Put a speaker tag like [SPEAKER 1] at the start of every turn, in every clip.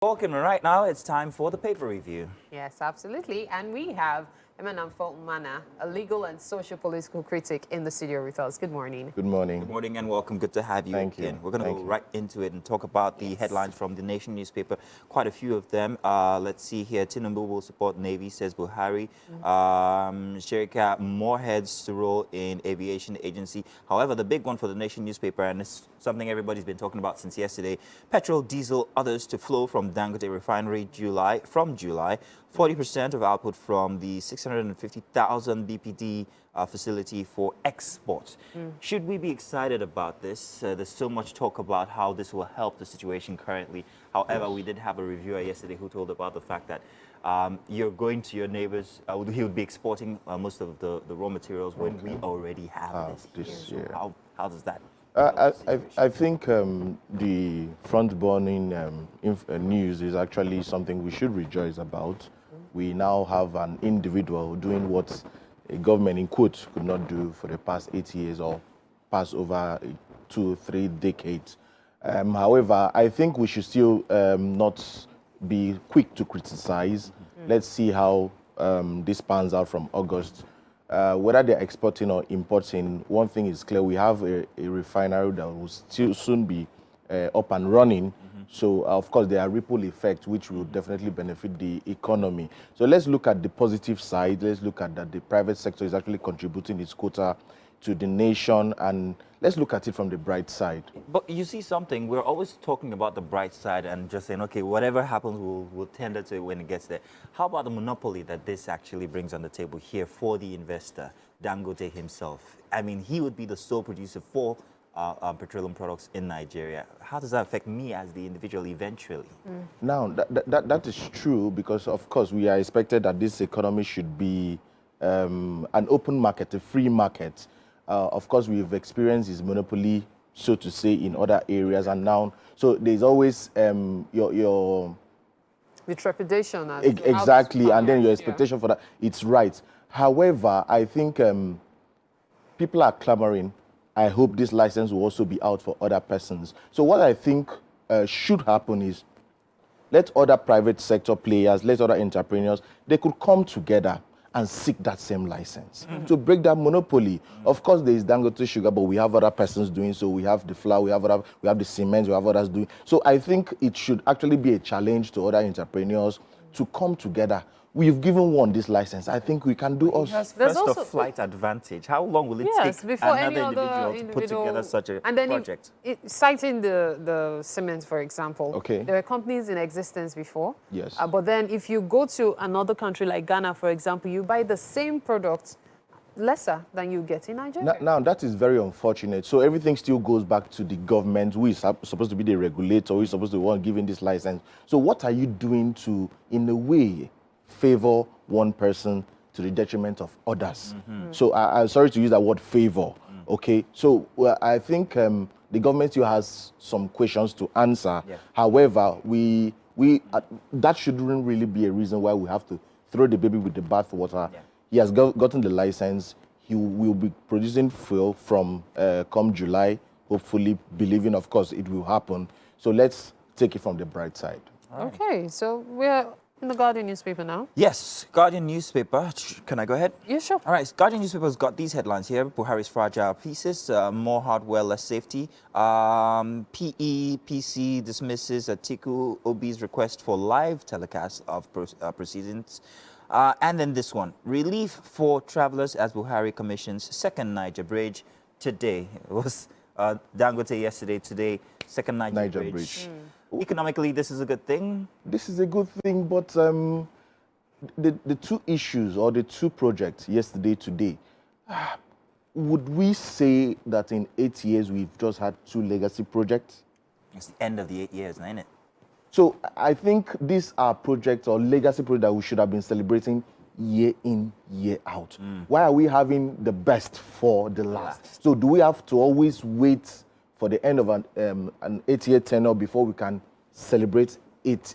[SPEAKER 1] Welcome. Right now, it's time for the paper review.
[SPEAKER 2] Yes, absolutely. And we have Emmanuel Mana, a legal and social-political critic in the studio with us. Good morning.
[SPEAKER 3] Good morning.
[SPEAKER 1] Good morning and welcome. Good to have you
[SPEAKER 3] Thank
[SPEAKER 1] again.
[SPEAKER 3] you.
[SPEAKER 1] We're going to go right into it and talk about the headlines from the Nation newspaper. Quite a few of them. Let's see here. Tinubu will support Navy, says Buhari. Sherika, more heads to roll in aviation agency. However, the big one for the Nation newspaper, and it's something everybody's been talking about since yesterday, petrol, diesel, others to flow from Dangote Refinery from July. 40% of output from the 650,000 BPD facility for export. Should we be excited about this? There's so much talk about how this will help the situation currently. However, we did have a reviewer yesterday who told about the fact that you're going to your neighbors, he would be exporting most of the raw materials when we already have this. So how does that?
[SPEAKER 3] I think the front-burning news is actually something we should rejoice about. We now have an individual doing what a government, in quotes, could not do for the past 8 years or past over 2 or 3 decades. However, I think we should still not be quick to criticize. Let's see how this pans out from August. Whether they're exporting or importing, one thing is clear: we have a refinery that will still soon be up and running. So, of course, there are ripple effects which will definitely benefit the economy. So let's look at the positive side. Let's look at that the private sector is actually contributing its quota to the nation, and let's look at it from the bright side.
[SPEAKER 1] But you see something, we're always talking about the bright side and just saying, okay, whatever happens, we'll tender to it when it gets there. How about the monopoly that this actually brings on the table here for the investor, Dangote himself? I mean, he would be the sole producer for petroleum products in Nigeria. How does that affect me as the individual eventually?
[SPEAKER 3] Now, that is true because, of course, we are expected that this economy should be an open market, a free market. Of course, we've experienced his monopoly, so to say, in other areas, and now, so there's always your
[SPEAKER 2] The trepidation.
[SPEAKER 3] exactly, and then your expectation for that. It's right. However, I think people are clamoring. I hope this license will also be out for other persons. So what I think should happen is let other private sector players, let other entrepreneurs, they could come together and seek that same license to break that monopoly. Of course, there is Dangote Sugar, but we have other persons doing so. We have the flour, we have the cement, we have others doing. So I think it should actually be a challenge to other entrepreneurs to come together. We've given one this license. I think we can do us.
[SPEAKER 1] There's also flight advantage. How long will it take
[SPEAKER 2] before
[SPEAKER 1] another
[SPEAKER 2] any other
[SPEAKER 1] individual to put together such a project?
[SPEAKER 2] Citing the cement, for example,
[SPEAKER 3] Okay.
[SPEAKER 2] there were companies in existence before.
[SPEAKER 3] Yes.
[SPEAKER 2] But then if you go to another country like Ghana, for example, you buy the same product lesser than you get in Nigeria.
[SPEAKER 3] Now, that is very unfortunate. So everything still goes back to the government, who is supposed to be the regulator, who is supposed to be the one giving this license. So what are you doing to, in a way, favor one person to the detriment of others? So I'm sorry to use that word favor. Okay, so I think the government still has some questions to answer. However, we that shouldn't really be a reason why we have to throw the baby with the bathwater. He has gotten the license. He will be producing fuel from come July, hopefully, believing, of course, it will happen. So let's take it from the bright side.
[SPEAKER 2] Okay, so we're in the Guardian newspaper now.
[SPEAKER 1] Yes, Guardian newspaper. Can I go ahead?
[SPEAKER 2] Yeah, sure.
[SPEAKER 1] All right, Guardian newspaper's got these headlines here. Buhari's fragile pieces, more hardware, less safety. PEPC dismisses Atiku Obi's request for live telecast of proceedings. And then this one, relief for travelers as Buhari commissions second Niger bridge today. It was Dangote yesterday, today, second Niger bridge. Economically, this is a good thing.
[SPEAKER 3] This is a good thing, but the two issues or the two projects yesterday, today, would we say that in 8 years we've just had 2 legacy projects?
[SPEAKER 1] It's the end of the 8 years, isn't it?
[SPEAKER 3] So I think these are projects or legacy projects that we should have been celebrating year in, year out. Why are we having the best for the last? So do we have to always wait for the end of an 8-year tenure before we can celebrate its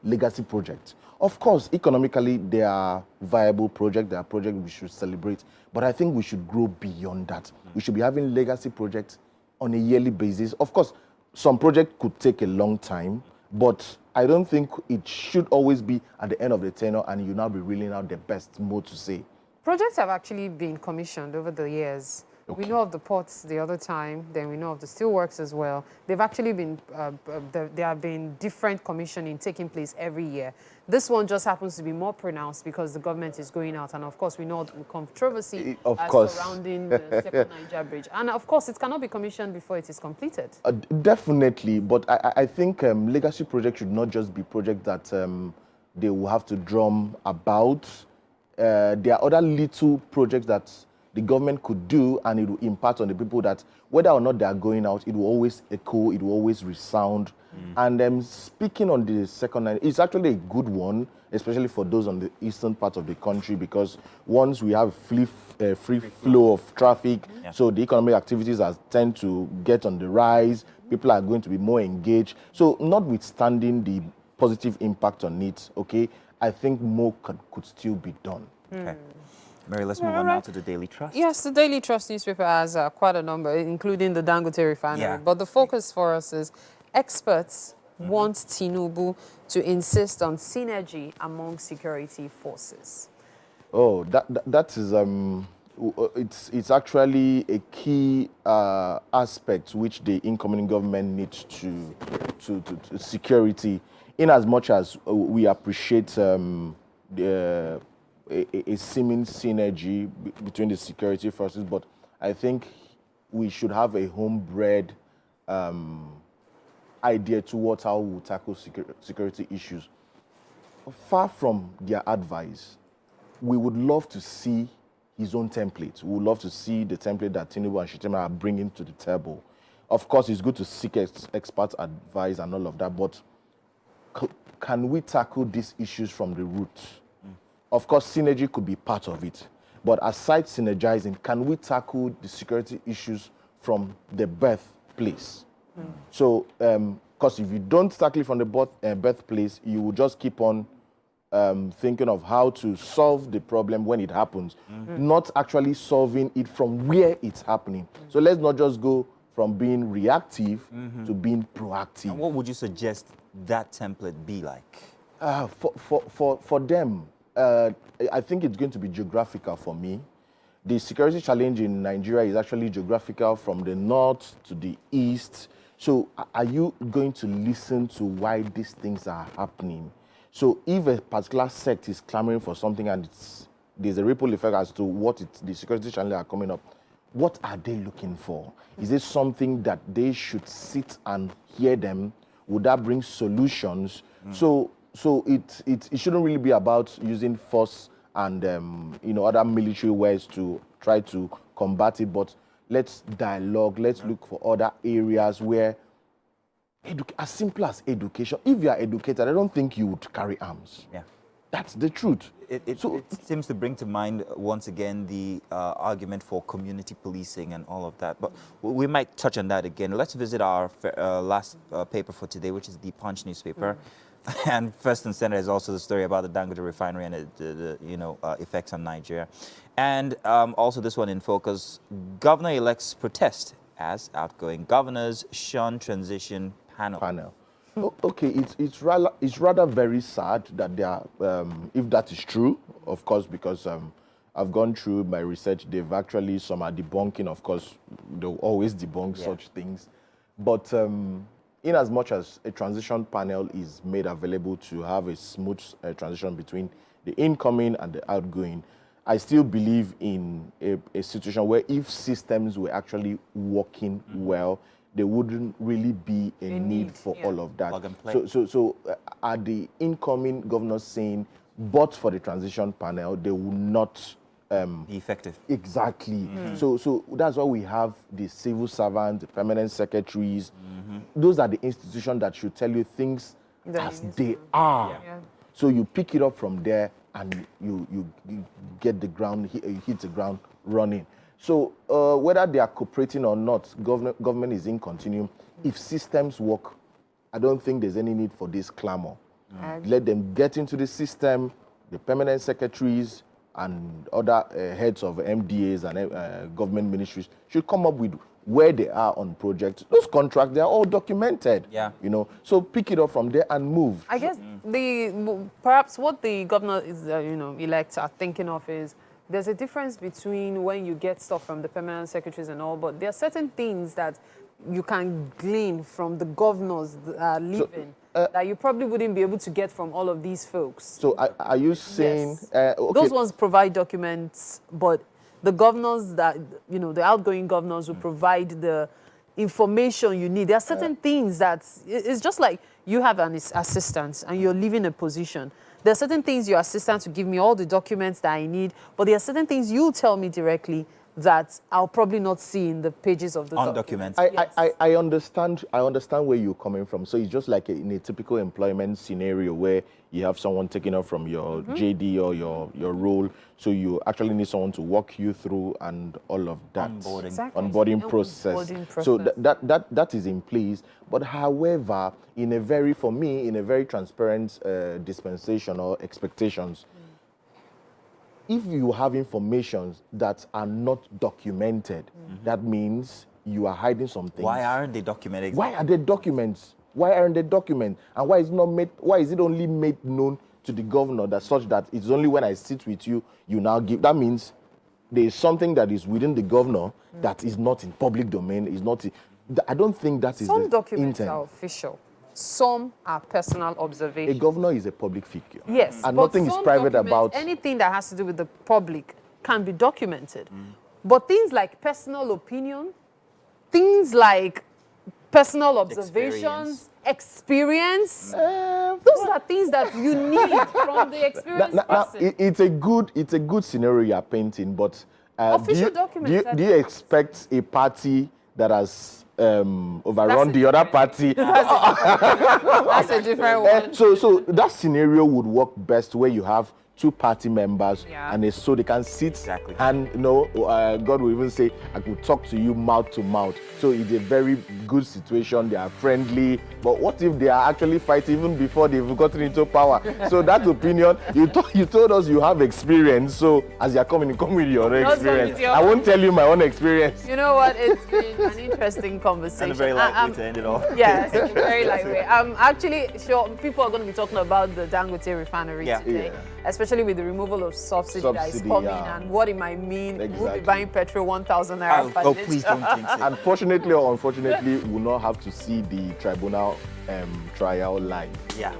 [SPEAKER 3] legacy project? Of course, economically, they are viable projects. They are projects we should celebrate. But I think we should grow beyond that. We should be having legacy projects on a yearly basis. Of course, some projects could take a long time. But I don't think it should always be at the end of the tenure and you now be reeling out the best mode to say.
[SPEAKER 2] Projects have actually been commissioned over the years. We know of the ports the other time, then we know of the steelworks as well. They've actually been, there have been different commissioning taking place every year. This one just happens to be more pronounced because the government is going out. And of course, we know the controversy surrounding the Second Niger Bridge. And of course, it cannot be commissioned before it is completed.
[SPEAKER 3] Definitely, but I think legacy projects should not just be projects that they will have to drum about. There are other little projects that the government could do, and it will impact on the people that whether or not they are going out, it will always echo, it will always resound. And speaking on the second line, it's actually a good one, especially for those on the eastern part of the country, because once we have free flow of traffic, so the economic activities tend to get on the rise, people are going to be more engaged. So notwithstanding the positive impact on it, okay, I think more could still be done.
[SPEAKER 1] Okay. Mary, let's move on now to the Daily Trust.
[SPEAKER 2] Yes, the Daily Trust newspaper has quite a number, including the Dangote Refinery.
[SPEAKER 1] Yeah.
[SPEAKER 2] But the focus for us is experts want Tinubu to insist on synergy among security forces.
[SPEAKER 3] Oh, that is it's actually a key aspect which the incoming government needs to security. In as much as we appreciate a seeming synergy between the security forces, but I think we should have a homebred idea towards how we tackle security issues. Far from their advice, we would love to see his own template. We would love to see the template that Tinubu and Shettima are bringing to the table. Of course, it's good to seek expert advice and all of that, but can we tackle these issues from the root? Of course, synergy could be part of it. But aside synergizing, can we tackle the security issues from the birthplace? So, because if you don't tackle it from the birthplace, you will just keep on thinking of how to solve the problem when it happens, not actually solving it from where it's happening. So let's not just go from being reactive to being proactive.
[SPEAKER 1] And what would you suggest that template be like?
[SPEAKER 3] For them, I think it's going to be geographical for me. The security challenge in Nigeria is actually geographical from the north to the east. So are you going to listen to why these things are happening? So if a particular sect is clamoring for something and there's a ripple effect as to what the security challenges are coming up, what are they looking for? Is it something that they should sit and hear them? Would that bring solutions? So it shouldn't really be about using force and other military ways to try to combat it, but let's dialogue, let's look for other areas where, as simple as education, if you are educated, I don't think you would carry arms.
[SPEAKER 1] Yeah.
[SPEAKER 3] That's the truth.
[SPEAKER 1] It seems to bring to mind, once again, the argument for community policing and all of that. But we might touch on that again. Let's visit our last paper for today, which is the Punch newspaper. And first and center is also the story about the Dangote Refinery and the effects on Nigeria. And also this one in focus, governor-elects protest as outgoing governors shun transition panel.
[SPEAKER 3] Okay, it's rather very sad that they are, if that is true, of course, because I've gone through my research, they've actually, some are debunking, of course, they'll always debunk such things. But in as much as a transition panel is made available to have a smooth transition between the incoming and the outgoing, I still believe in a situation where if systems were actually working well, there wouldn't really be a need for all of that.
[SPEAKER 1] Plug and play.
[SPEAKER 3] So are the incoming governors saying, but for the transition panel, they will not
[SPEAKER 1] be effective?
[SPEAKER 3] Exactly. So that's why we have the civil servants, the permanent secretaries. Those are the institutions that should tell you things as they are. So you pick it up from there and you get the ground, you hit the ground running. So whether they are cooperating or not, government is in continuum. If systems work, I don't think there's any need for this clamor. Let them get into the system, the permanent secretaries and other heads of MDAs and government ministries should come up with where they are on projects. Those contracts, they're all documented.
[SPEAKER 1] Yeah.
[SPEAKER 3] You know, so pick it up from there and move.
[SPEAKER 2] I guess perhaps what the governor is, elects are thinking of is there's a difference between when you get stuff from the permanent secretaries and all, but there are certain things that you can glean from the governors that are leaving that you probably wouldn't be able to get from all of these folks.
[SPEAKER 3] So are you saying...
[SPEAKER 2] Yes.
[SPEAKER 3] Okay.
[SPEAKER 2] Those ones provide documents, but the governors that, the outgoing governors will provide the information you need. There are certain things that, it's just like you have an assistant and you're leaving a position. There are certain things your assistant will give me all the documents that I need, but there are certain things you'll tell me directly that I'll probably not see in the pages of the
[SPEAKER 1] Undocumented.
[SPEAKER 3] I understand where you're coming from. So it's just like in a typical employment scenario where you have someone taking off from your JD or your role. So you actually need someone to walk you through and all of that.
[SPEAKER 1] Onboarding.
[SPEAKER 2] Exactly.
[SPEAKER 3] Onboarding process. So that is in place. But however, for me, in a very transparent dispensation or expectations, if you have information that are not documented, that means you are hiding something.
[SPEAKER 1] Why aren't they documented?
[SPEAKER 3] Why are there documents? Why aren't they documents? And why is it only made known to the governor that such that it's only when I sit with you, you now give? That means there is something that is within the governor that is not in public domain. I don't think that is
[SPEAKER 2] Some
[SPEAKER 3] the
[SPEAKER 2] documents
[SPEAKER 3] intent.
[SPEAKER 2] are official. Some are personal
[SPEAKER 3] A
[SPEAKER 2] observations.
[SPEAKER 3] governor is a public figure.
[SPEAKER 2] Yes,
[SPEAKER 3] and
[SPEAKER 2] but
[SPEAKER 3] nothing is
[SPEAKER 2] some
[SPEAKER 3] private
[SPEAKER 2] documents,
[SPEAKER 3] about.
[SPEAKER 2] anything that has to do with the public can be documented. But things like personal opinion, things like personal observations, experience, those are things that you need from the experienced person.
[SPEAKER 3] It's a good scenario you're painting, but
[SPEAKER 2] Official documents
[SPEAKER 3] do you expect a party that has overrun the other party?
[SPEAKER 2] That's a different one.
[SPEAKER 3] So that scenario would work best where you have two party members,
[SPEAKER 2] Yeah.
[SPEAKER 3] and so they can sit
[SPEAKER 1] Exactly.
[SPEAKER 3] and God will even say, I could talk to you mouth to mouth. So it's a very good situation. They are friendly. But what if they are actually fighting even before they've gotten into power? So that opinion, you told us you have experience. So as you're coming, come with your own
[SPEAKER 2] Don't tell me
[SPEAKER 3] experience.
[SPEAKER 2] your
[SPEAKER 3] I
[SPEAKER 2] own.
[SPEAKER 3] won't tell you my own experience.
[SPEAKER 2] You know what? It's been an interesting conversation.
[SPEAKER 1] And a very lightweight to end it off.
[SPEAKER 2] Yes, very lightweight. I'm actually sure people are going to be talking about the Dangote Refinery
[SPEAKER 1] Yeah.
[SPEAKER 2] today,
[SPEAKER 3] Yeah.
[SPEAKER 2] especially with the removal of subsidy that is coming and what it might mean. We'll be
[SPEAKER 3] Exactly.
[SPEAKER 2] buying petrol 1,000 naira per litre.
[SPEAKER 1] Please don't jinx it.
[SPEAKER 3] Unfortunately or unfortunately, we'll not have to see the tribunal trial live.
[SPEAKER 1] Yeah,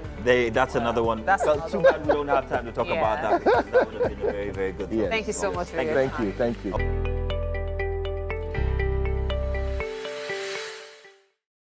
[SPEAKER 1] that's another one.
[SPEAKER 2] That's
[SPEAKER 1] Well,
[SPEAKER 2] another
[SPEAKER 1] too bad we don't have time to talk
[SPEAKER 2] Yeah.
[SPEAKER 1] about that because that would have been a very, very good
[SPEAKER 3] Yes.
[SPEAKER 1] topic.
[SPEAKER 2] Thank you so much for your
[SPEAKER 3] Thank
[SPEAKER 2] time.
[SPEAKER 3] you.